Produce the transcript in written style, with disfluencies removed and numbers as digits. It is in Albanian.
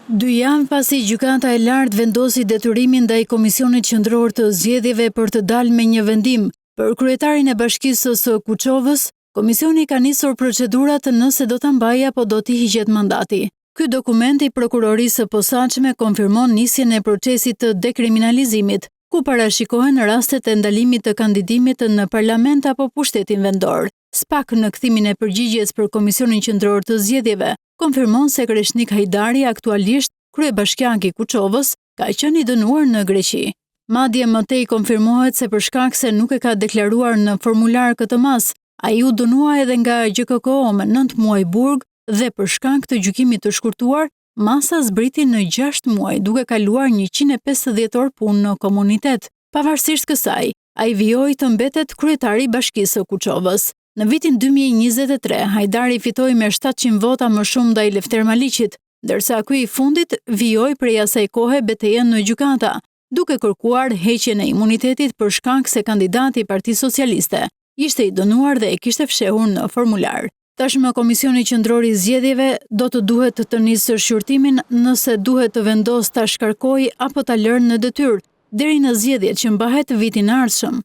2 javë pasi gjykata e lartë vendosi detyrimin ndaj Komisionit Qendror të Zgjedhjeve për të dalë me një vendim për kryetarin e Bashkisë së Kuçovës, komisioni ka nisur procedurat nëse do ta mbajë apo do t'i hiqet mandati. Ky dokument i prokurorisë së posaçme konfirmon nisjen e procesit të dekriminalizimit, ku parashikohen rastet e ndalimit të kandidimit në parlament apo pushtetin vendor. SPAK në kthimin e përgjigjes për Komisionin Qendror të Zgjedhjeve, konfirmon se Kreshnik Hajdari, aktualisht kryebashkiak i Kuçovës, ka qenë i dënuar në Greqi. Madje më tej konfirmohet se për shkak se nuk e ka deklaruar në formular këtë mas, ai u dënua edhe nga GKKO me 9 muaj burg dhe për shkak të gjykimit të shkurtuar, masa zbriti në 6 muaj duke kaluar 150 orë punë në komunitet. Pavarësisht kësaj, ai vijoi të mbetet kryetari i Bashkisë së Kuçovës. Në vitin 2023, Hajdari fitoi me 700 vota më shumë ndaj Lefter Maliqit, ndërsa ky i fundit vijoi prej asaj kohe betejën në gjykata, duke kërkuar heqjen e imunitetit për shkak se kandidati i Partisë Socialiste ishte i dënuar dhe e kishte fshehur në formular. Tashmë Komisioni Qendror i Zgjedhjeve do të duhet të nisë shqyrtimin nëse duhet të vendosë ta shkarkojë apo ta lërë në detyrë deri në zgjedhjet që mbahet vitin e ardhshëm.